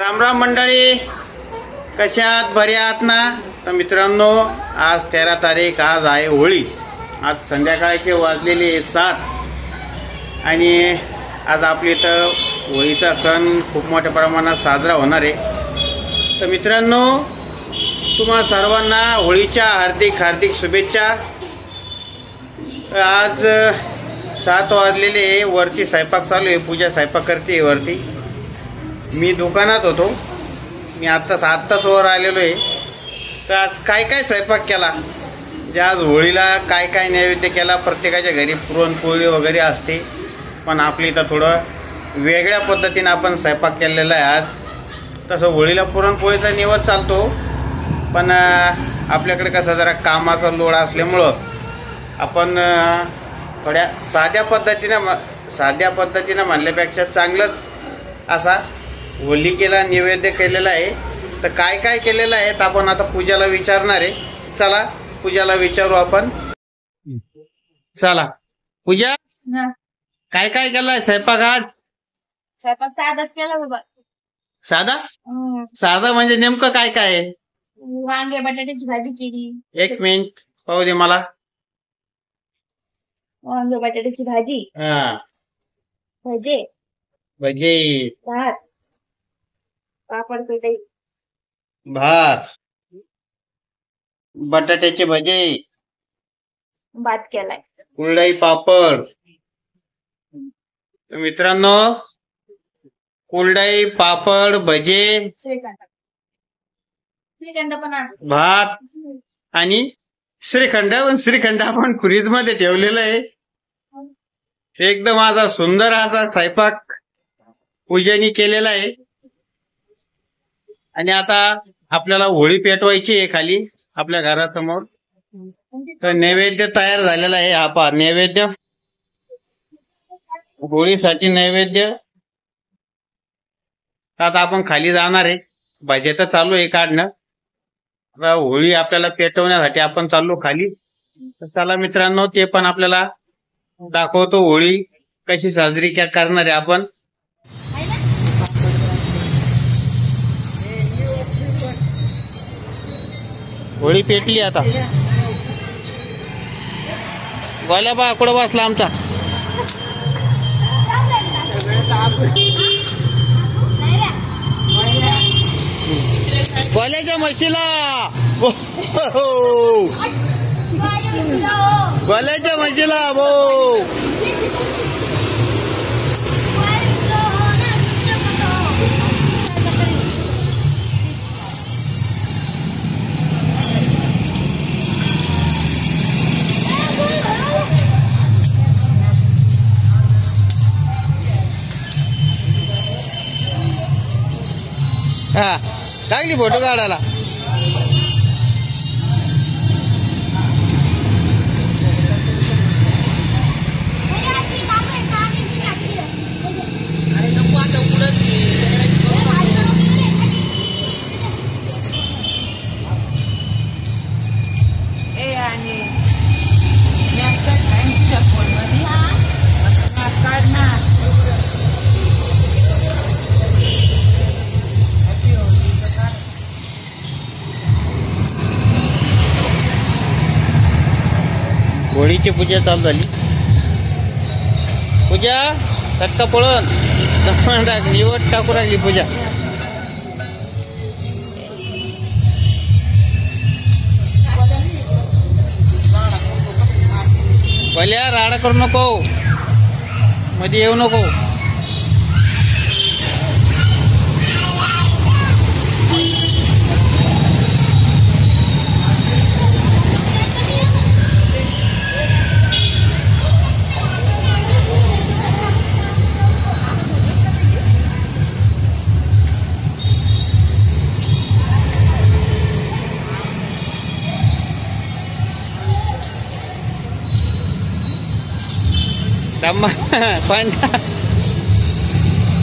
राम राम मंडळी, कशा आहात? बरे आहात ना? तर मित्रांनो, आज 13 तारीख, आज आहे होळी. आज संध्याकाळचे वाजलेले 7 आणि आज आपल्या इथं होळीचा सण खूप मोठ्या प्रमाणात साजरा होणार आहे. तर मित्रांनो, तुम्हा सर्वांना होळीच्या हार्दिक हार्दिक शुभेच्छा. आज 7 वाजलेले, वरती स्वयंपाक चालू आहे, पूजा स्वयंपाक करते वरती. मी दुकानात होतो, मी आत्ताच वर आलेलो आहे. तर आज काय काय स्वयंपाक केला, म्हणजे आज होळीला काय काय नैवेद्य केला. प्रत्येकाच्या घरी पुरणपोळी वगैरे असते, पण आपली इथं थोडं वेगळ्या पद्धतीनं आपण स्वयंपाक केलेला आहे आज. तसं होळीला पुरणपोळीचा निवद चालतो, पण आपल्याकडे कसं जरा कामाचा लोड असल्यामुळं आपण थोड्या साध्या पद्धतीनं म्हणल्यापेक्षा चांगलंच असा होलिकेला नैवेद्य केलेला आहे. तर काय काय केलेलं आहे तर आपण आता पूजाला विचारणार आहे. चला पूजाला विचारू आपण. चला पूजा, काय काय केलाय स्वयंपाक आज? स्वयंपाक साधाच केला बाबा. साधा म्हणजे नेमकं काय काय आहे? वांगे बटाट्याची भाजी केली. एक मिनिट पाहू दे मला. वांगे बटाट्याची भाजी, भजे, भात, पापड पेटाई, भात, बटाट्याचे भजे, भात केलाय, कुरडई, पापड. मित्रांनो, कुरडई, पापड, भजे, श्रीखंड पण आहे, भात आणि श्रीखंड. पण श्रीखंड आपण फ्रीज मध्ये ठेवलेलं आहे. एकदम असा सुंदर असा स्वयंपाक पूजेने केलेला आहे. आणि आता आपल्याला होळी पेटवायची आहे खाली आपल्या घरासमोर. तर नैवेद्य तयार झालेला आहे. हा पहा नैवेद्य, होळीसाठी नैवेद्य. आता आपण खाली जाणार आहे. भजे तर चालू आहे काढणं. आता होळी आपल्याला पेटवण्यासाठी आपण चाललो खाली. तर चला मित्रांनो, ते पण आपल्याला दाखवतो होळी कशी साजरी करणार आहे आपण. होळी पेटली आता. गोल्या बा कुठं बसला आमचा? गोल्याच्या म्हशीला, गोल्याच्या म्हशीला भो. हा टाकली फोटो काढायला. होळीची पूजा चालू झाली. पूजा तटका पळून निवड टाकू लागली पूजा. पहिल्या राडा करू नको, मध्ये येऊ नको.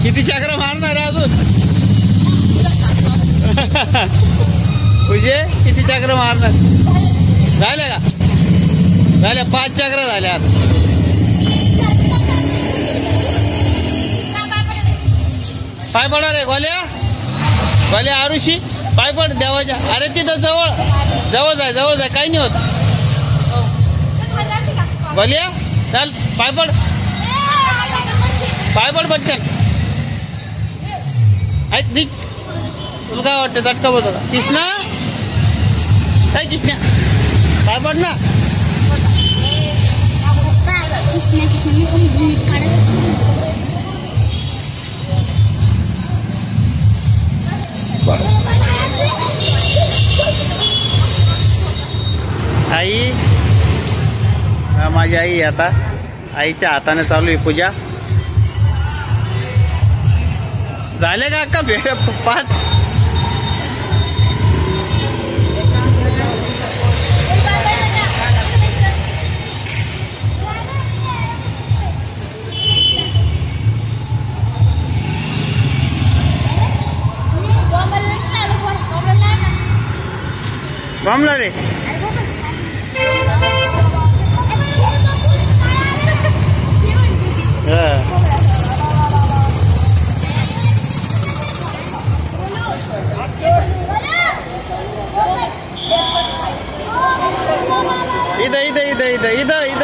किती चक्र मारणार आहे अजून? तुझे किती चक्र मारणार झाले का? झाल्या 5 चक्र झाल्या. पाय पडा रे गोल्या. भले आरुषी पाय पड देवाच्या. अरे तिथं जवळ जवळ जाय काही नाही होत. भले चल पाय पड पटकन. तुला काय वाटतं चटका बसतो का? कृष्णा काय कृष्णा पाय पड ना. आई माझी आई आता आईच्या हाताने चालू आहे पूजा. झाले का अक्का भेट 5? बमला रे. इधर